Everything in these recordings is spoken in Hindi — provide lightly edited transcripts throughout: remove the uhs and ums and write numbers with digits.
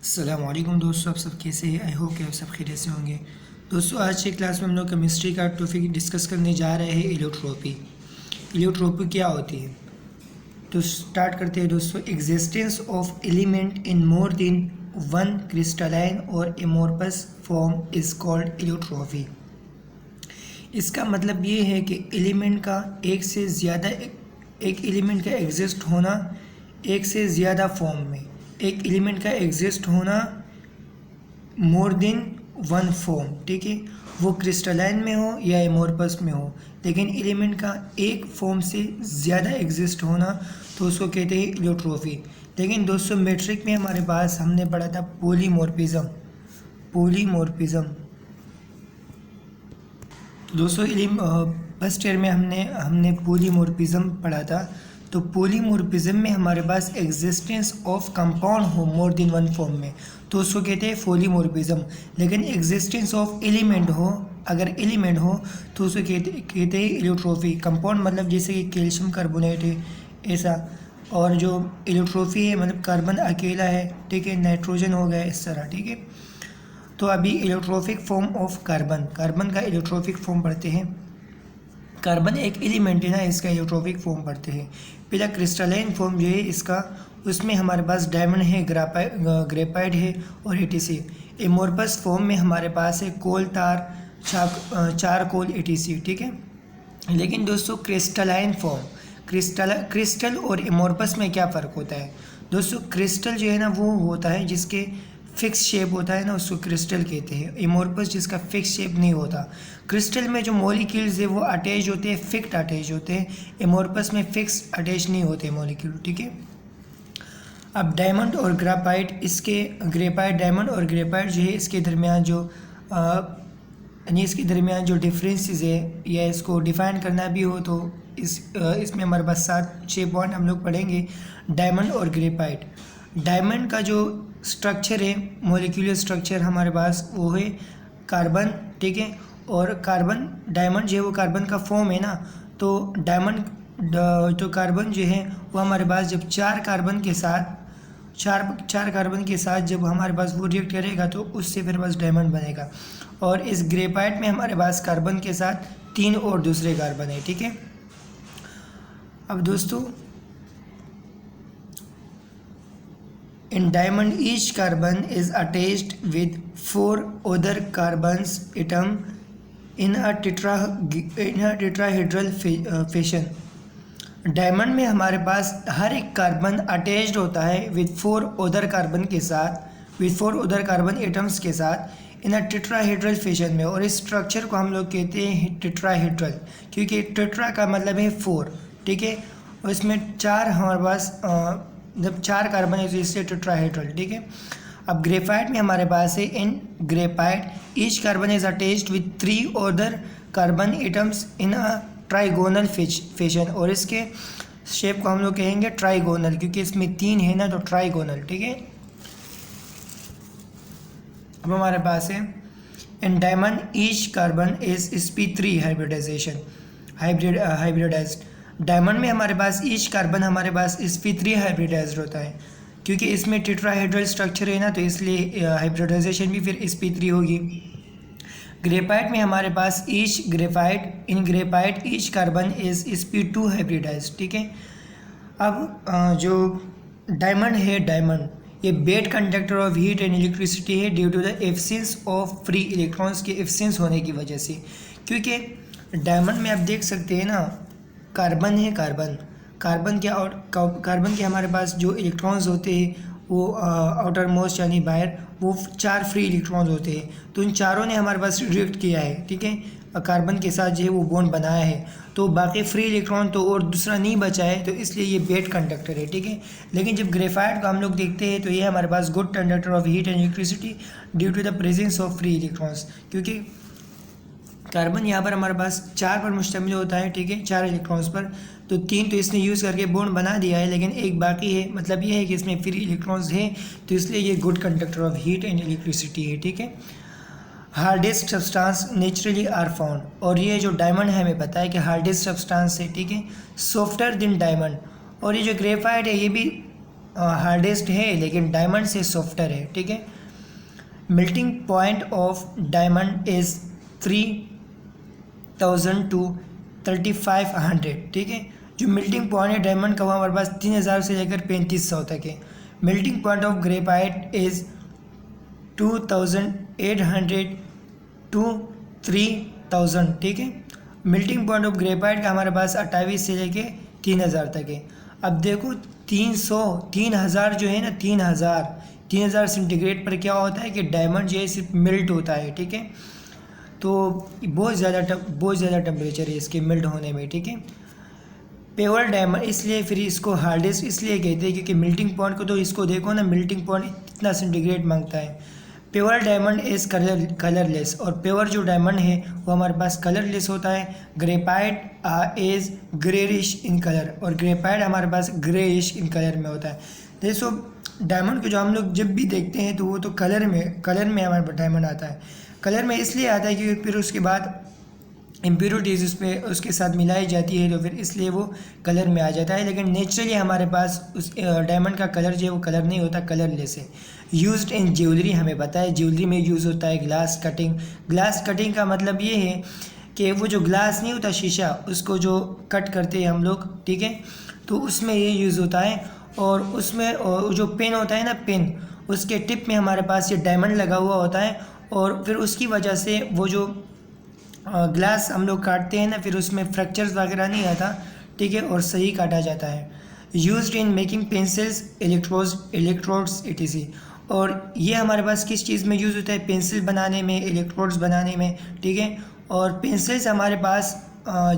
अस्सलामुअलैकुम दोस्तों, आप सब कैसे हैं? आई होप कि आप सब खैरियत से होंगे। दोस्तों, आज की क्लास में हम लोग केमिस्ट्री का टॉपिक डिस्कस करने जा रहे हैं, एलियोट्रोपी। एलियोट्रोपी क्या होती है? तो स्टार्ट करते हैं दोस्तों। Existence of element in more than one crystalline और एमोर्फस फॉर्म इज कॉल्ड एलियोट्रोपी। इसका मतलब ये है कि एलिमेंट का एक एलिमेंट का एग्जिस्ट होना एक से ज़्यादा फॉर्म में, एक एलिमेंट का एग्जिस्ट होना मोर देन वन फॉर्म, ठीक है, वो क्रिस्टलाइन में हो या एमोर्फस में हो, लेकिन एलिमेंट का एक फॉर्म से ज़्यादा एग्जिस्ट होना तो उसको कहते हैं एलियोट्रोपी। लेकिन दोस्तों, मैट्रिक में हमारे पास हमने पढ़ा था पॉलीमॉर्फिज्म। तो दोस्तों, फर्स्ट ईयर में हमने पॉलीमॉर्फिज्म पढ़ा था। तो पॉलीमॉर्फिज्म में हमारे पास एग्जिस्टेंस ऑफ कंपाउंड हो मोर देन वन फॉर्म में, तो उसको कहते हैं पॉलीमॉर्फिज्म। लेकिन एग्जिस्टेंस ऑफ एलिमेंट हो, अगर एलिमेंट हो तो उसको कहते हैं एलियोट्रोपी। कंपाउंड मतलब जैसे कि कैल्शियम कार्बोनेट है ऐसा, और जो एलियोट्रोपी है मतलब कार्बन अकेला है, ठीक है, नाइट्रोजन हो गया इस तरह, ठीक है। तो अभी एलियोट्रोपिक फॉर्म ऑफ कार्बन का एलियोट्रोपिक फॉर्म पढ़ते हैं। कार्बन एक एलिमेंट है ना, इसका एलियोट्रोपिक फॉर्म पढ़ते हैं। पहला क्रिस्टलाइन फॉर्म जो है इसका, उसमें हमारे पास डायमंड है, ग्रेफाइट है और एटीसी। एमोर्फस फॉर्म में हमारे पास है कोल तार, चारकोल, एटीसी, ठीक है। लेकिन दोस्तों, क्रिस्टलाइन फॉर्म, क्रिस्टल और एमोर्फस में क्या फ़र्क होता है? दोस्तों, क्रिस्टल जो है ना वो होता है जिसके फिक्स शेप होता है ना, उसको क्रिस्टल कहते हैं। एमोर्फस जिसका फिक्स शेप नहीं होता। क्रिस्टल में जो मॉलिक्यूल्स है वो अटैच होते हैं, फिक्स्ड अटैच होते हैं। एमोर्फस में फिक्स अटैच नहीं होते मॉलिक्यूल, ठीक है। अब डायमंड और ग्रेफाइट, डायमंड और ग्रेफाइट जो है इसके दरमियान जो डिफरेंसेस है, या इसको डिफाइन करना भी हो तो इसमें हमारे पास 6 पॉइंट हम लोग पढ़ेंगे। डायमंड और ग्रेफाइट, डायमंड का जो स्ट्रक्चर है, मॉलिक्यूलर स्ट्रक्चर हमारे पास वो है कार्बन, ठीक है। और डायमंड जो है वो कार्बन का फॉर्म है ना, तो कार्बन जो है वो हमारे पास जब चार कार्बन के साथ जब हमारे पास वो रिएक्ट करेगा तो उससे फिर पास डायमंड बनेगा। और इस ग्रेफाइट में हमारे पास कार्बन के साथ 3 और दूसरे कार्बन है, ठीक है। अब दोस्तों, in diamond each carbon is attached with 4 other carbons atom in a tetrahedral fashion। Diamond में हमारे पास हर एक कार्बन अटैच्ड होता है विद 4 अदर कार्बन एटम्स के साथ इन अ टेट्राहेड्रल फैशन में। और इस स्ट्रक्चर को हम लोग कहते हैं टेट्राहेड्रल, क्योंकि टेट्रा का मतलब है 4, ठीक है। और इसमें 4 हमारे पास जब 4 कार्बन है तो इससे टेट्राहेड्रल, ठीक है। अब ग्रेफाइट में हमारे पास है, in graphite each carbon is attached with 3 other carbon atoms in a trigonal fashion. और इसके शेप को हम लोग कहेंगे ट्राइगोनल, क्योंकि इसमें 3 है ना, तो ट्राइगोनल, ठीक है। अब हमारे पास है, in diamond each carbon is sp3 hybridized. Diamond में हमारे पास ईच कार्बन हमारे पास sp3 हाइब्रिडाइज्ड होता है, क्योंकि इसमें टेट्राहेड्रल स्ट्रक्चर है ना, तो इसलिए हाइब्रिडाइजेशन भी फिर sp3 होगी। ग्रेफाइट में हमारे पास in graphite each carbon is sp2 hybridized, ठीक है। अब जो डायमंड है, ये bad conductor of heat and electricity है due to the absence of free electrons के एब्सेंस होने की वजह से। क्योंकि डायमंड में आप देख सकते हैं ना, कार्बन है, कार्बन के हमारे पास जो इलेक्ट्रॉन्स होते हैं वो आउटर मोस्ट यानी बाहर, वो 4 फ्री इलेक्ट्रॉन्स होते हैं। तो इन चारों ने हमारे पास रिएक्ट किया है, ठीक है, कार्बन के साथ जो है वो बॉन्ड बनाया है, तो बाकी फ्री इलेक्ट्रॉन तो और दूसरा नहीं बचा है, तो इसलिए ये बेड कंडक्टर है, ठीक है। लेकिन जब ग्रेफाइट को हम लोग देखते हैं तो ये हमारे पास good conductor of heat and electricity due to the presence of free electrons, क्योंकि कार्बन यहाँ पर हमारे पास 4 पर मुश्तमिल होता है, ठीक है, 4 इलेक्ट्रॉन्स पर। तो 3 तो इसने यूज़ करके बॉन्ड बना दिया है, लेकिन एक बाकी है, मतलब ये है कि इसमें फ्री इलेक्ट्रॉन्स है, तो इसलिए ये good conductor of heat and electricity है, ठीक है। Hardest substance naturally are found, और ये जो डायमंड है हमें पता है कि हार्डेस्ट सब्सटेंस है, ठीक है, सॉफ्टर देन डायमंड। और ये जो ग्रेफाइट है ये भी हार्डेस्ट है लेकिन डायमंड से सॉफ्टर है, ठीक है। Melting point of diamond is 3000 to 3500, ठीक है। जो मेल्टिंग पॉइंट है डायमंड का वो हमारे पास 3000 से लेकर 3500 तक है। Melting point of graphite is 2800 to 3000, ठीक है। मेल्टिंग पॉइंट ऑफ ग्रेफाइट का हमारे पास 28 से लेके 3000 तक है। अब देखो 3000 जो है ना, 3000 सेंटीग्रेड पर क्या होता है कि डायमंड जो है सिर्फ मेल्ट होता है, ठीक है। तो बहुत ज़्यादा टेम्परेचर है इसके मेल्ट होने में, ठीक है। प्योर डायमंड इसलिए फिर इसको हार्डेस्ट इसलिए कहते हैं क्योंकि मेल्टिंग पॉइंट को तो इसको देखो ना, मेल्टिंग पॉइंट इतना सेंटीग्रेड मांगता है। प्योर डायमंड इज़ कलरलेस, और प्योर जो डायमंड है वो हमारे पास कलरलेस होता है। Graphite is greyish in colour, और ग्रेफाइट हमारे पास ग्रेइश इन कलर में होता है। देखो डायमंड को जो हम लोग जब भी देखते हैं तो वो तो कलर में हमारे पास डायमंड आता है। कलर में इसलिए आता है क्योंकि फिर उसके बाद इम्प्योरिटीज़ उसके साथ मिलाई जाती है, तो फिर इसलिए वो कलर में आ जाता है। लेकिन नेचुरली हमारे पास उस डायमंड का कलर जो है वो कलर नहीं होता, कलरलेस है। यूज्ड इन ज्वेलरी, हमें पता है ज्वेलरी में यूज़ होता है ग्लास कटिंग। ग्लास कटिंग का मतलब ये है कि वो जो ग्लास नहीं होता शीशा, उसको जो कट करते हैं हम लोग, ठीक है, तो उसमें ये यूज़ होता है। और उसमें जो पेन होता है ना, पेन, उसके टिप में हमारे पास ये डायमंड लगा हुआ होता है, और फिर उसकी वजह से वो जो ग्लास हम लोग काटते हैं ना, फिर उसमें फ्रैक्चर्स वगैरह नहीं आता, ठीक है, और सही काटा जाता है। Used in making pencils, electrodes etc। और ये हमारे पास किस चीज़ में यूज़ होता है? पेंसिल बनाने में, इलेक्ट्रोड्स बनाने में, ठीक है। और पेंसिल्स हमारे पास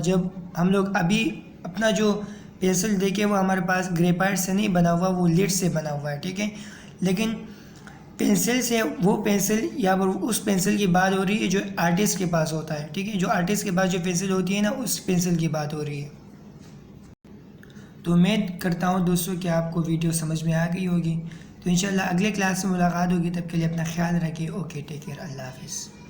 जब हम लोग अभी अपना जो पेंसिल देखे वो हमारे पास ग्रेफाइट से नहीं बना हुआ, वो लीड से बना हुआ है, ठीक है। लेकिन पेंसिल से वो पेंसिल या फिर उस पेंसिल की बात हो रही है जो आर्टिस्ट के पास होता है, ठीक है। जो आर्टिस्ट के पास जो पेंसिल होती है ना, उस पेंसिल की बात हो रही है। तो उम्मीद करता हूँ दोस्तों कि आपको वीडियो समझ में आ गई होगी। तो इंशाल्लाह अगले क्लास में मुलाकात होगी, तब के लिए अपना ख्याल रखिए। ओके, टेक केयर, अल्लाह हाफिज़।